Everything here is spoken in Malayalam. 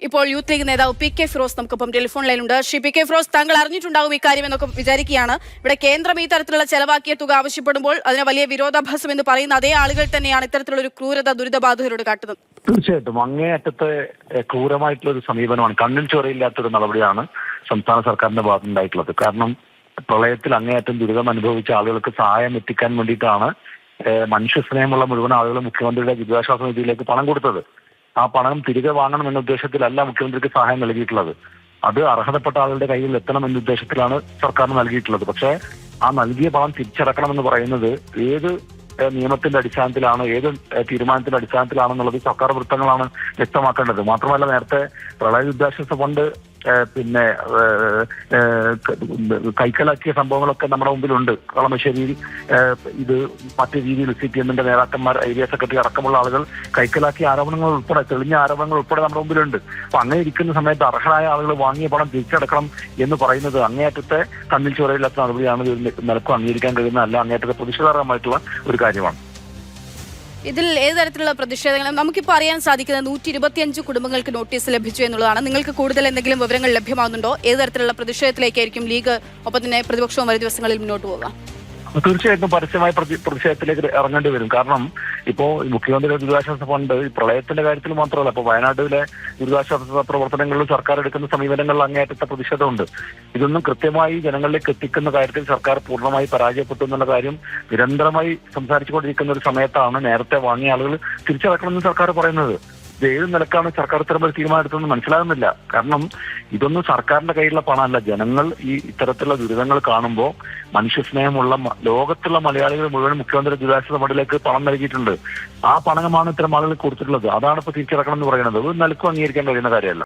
ഇപ്പോൾ യൂത്ത് ലീഗ് നേതാവ് പി.കെ. ഫിറോസ് നമുക്കൊപ്പം ടെലിഫോൺ ലൈനുണ്ട്. ശ്രീ പി.കെ. ഫിറോസ്, താങ്കൾ അറിഞ്ഞിട്ടുണ്ടാകും ഇക്കാര്യം എന്നൊക്കെ വിചാരിക്കുകയാണ്. ഇവിടെ കേന്ദ്രം ഈ തരത്തിലുള്ള ചെലവാക്കിയ തുക ആവശ്യപ്പെടുമ്പോൾ അതിന് വലിയ വിരോധാഭാസം എന്ന് പറയുന്ന അതേ ആളുകൾ തന്നെയാണ് ഇത്തരത്തിലുള്ള ഒരു ക്രൂരത ദുരിതബാധിതരോട് കാട്ടുന്നത്. തീർച്ചയായിട്ടും അങ്ങേയറ്റത്തെ ക്രൂരമായിട്ടുള്ള ഒരു സമീപനമാണ്, കണ്ണിൽ ചോരയില്ലാത്തൊരു നടപടിയാണ് സംസ്ഥാന സർക്കാരിന്റെ ഭാഗത്തുണ്ടായിട്ടുള്ളത്. കാരണം പ്രളയത്തിൽ അങ്ങേയറ്റം ദുരിതം അനുഭവിച്ച ആളുകൾക്ക് സഹായം എത്തിക്കാൻ വേണ്ടിയിട്ടാണ് മനുഷ്യ സ്നേഹമുള്ള മുഴുവൻ ആളുകളും മുഖ്യമന്ത്രിയുടെ ദുരിതാശ്വാസ നിധിയിലേക്ക് പണം കൊടുത്തത്. ആ പണം തിരികെ വാങ്ങണം എന്ന ഉദ്ദേശത്തിലല്ല മുഖ്യമന്ത്രിക്ക് സഹായം നൽകിയിട്ടുള്ളത്. അത് അർഹതപ്പെട്ട ആളുകളുടെ കയ്യിൽ എത്തണം എന്ന ഉദ്ദേശത്തിലാണ് സർക്കാർ നൽകിയിട്ടുള്ളത്. പക്ഷേ ആ നൽകിയ പണം തിരിച്ചടക്കണമെന്ന് പറയുന്നത് ഏത് നിയമത്തിന്റെ അടിസ്ഥാനത്തിലാണ്, ഏത് തീരുമാനത്തിന്റെ അടിസ്ഥാനത്തിലാണെന്നുള്ളത് സർക്കാർ വൃത്തങ്ങളാണ് വ്യക്തമാക്കേണ്ടത്. മാത്രമല്ല, നേരത്തെ പ്രളയ ദുരിതാശ്വാസ ഫണ്ട് കൈക്കലാക്കിയ സംഭവങ്ങളൊക്കെ നമ്മുടെ മുമ്പിലുണ്ട്. കളമശ്ശേരിയിൽ ഇത് മറ്റു രീതിയിൽ CPM-ന്റെ നേതാക്കന്മാർ, ഏരിയ സെക്രട്ടറി അടക്കമുള്ള ആളുകൾ കൈക്കലാക്കിയ ആരോപണങ്ങൾ ഉൾപ്പെടെ, തെളിഞ്ഞ ആരോപണങ്ങൾ ഉൾപ്പെടെ നമ്മുടെ മുമ്പിലുണ്ട്. അപ്പൊ അങ്ങനെ ഇരിക്കുന്ന സമയത്ത് അർഹരായ ആളുകൾ വാങ്ങിയ പണം തിരിച്ചടക്കണം എന്ന് പറയുന്നത് അങ്ങേയറ്റത്തെ കണ്ണിൽ ചോരയില്ലാത്ത നടപടിയാണ്. നിലക്കും അംഗീകരിക്കാൻ കഴിയുന്നതല്ല, അങ്ങേയറ്റത്തെ പ്രതിഷേധാർഹമായിട്ടുള്ള ഒരു കാര്യമാണ്. ഇതിൽ ഏത് തരത്തിലുള്ള പ്രതിഷേധങ്ങളും നമുക്കിപ്പോൾ അറിയാൻ സാധിക്കുന്നത് 125 കുടുംബങ്ങൾക്ക് നോട്ടീസ് ലഭിച്ചു എന്നുള്ളതാണ്. നിങ്ങൾക്ക് കൂടുതൽ എന്തെങ്കിലും വിവരങ്ങൾ ലഭ്യമാകുന്നുണ്ടോ? ഏത് തരത്തിലുള്ള പ്രതിഷേധത്തിലേക്കായിരിക്കും ലീഗ് ഒപ്പം തന്നെ പ്രതിപക്ഷവും വരും ദിവസങ്ങളിൽ മുന്നോട്ട് പോകാം? തീർച്ചയായിട്ടും പരസ്യമായ പ്രതിഷേധത്തിലേക്ക് ഇറങ്ങേണ്ടി വരും. കാരണം ഇപ്പോ മുഖ്യമന്ത്രിയുടെ ദുരിതാശ്വാസ ഫണ്ട് പ്രളയത്തിന്റെ കാര്യത്തിൽ മാത്രമല്ല, ഇപ്പൊ വയനാട്ടിലെ ദുരിതാശ്വാസ പ്രവർത്തനങ്ങളിൽ സർക്കാർ എടുക്കുന്ന സമീപനങ്ങളിൽ അങ്ങേയറ്റത്തെ പ്രതിഷേധമുണ്ട്. ഇതൊന്നും കൃത്യമായി ജനങ്ങളിലേക്ക് എത്തിക്കുന്ന കാര്യത്തിൽ സർക്കാർ പൂർണ്ണമായി പരാജയപ്പെട്ടു എന്നുള്ള കാര്യം നിരന്തരമായി സംസാരിച്ചുകൊണ്ടിരിക്കുന്ന ഒരു സമയത്താണ് നേരത്തെ വാങ്ങിയ ആളുകൾ തിരിച്ചടക്കണമെന്ന് സർക്കാർ പറയുന്നത്. ഇത് ഏത് നിലക്കാണ് സർക്കാർ ഇത്തരം ഒരു തീരുമാനം എടുത്തതെന്ന് മനസ്സിലാകുന്നില്ല. കാരണം ഇതൊന്നും സർക്കാരിന്റെ കയ്യിലുള്ള പണമല്ല. ജനങ്ങൾ ഈ ഇത്തരത്തിലുള്ള ദുരിതങ്ങൾ കാണുമ്പോൾ മനുഷ്യസ്നേഹമുള്ള ലോകത്തുള്ള മലയാളികൾ മുഴുവൻ മുഖ്യമന്ത്രി ദുരിതാശ്വാസ ഫണ്ടിലേക്ക് പണം നൽകിയിട്ടുണ്ട്. ആ പണമാണ് ഇത്തരം ആളുകൾ കൊടുത്തിട്ടുള്ളത്. അതാണ് ഇപ്പൊ തിരിച്ചടക്കണം എന്ന് പറയുന്നത്. ഒരു നിലക്കും അംഗീകരിക്കാൻ കഴിയുന്ന കാര്യമല്ല.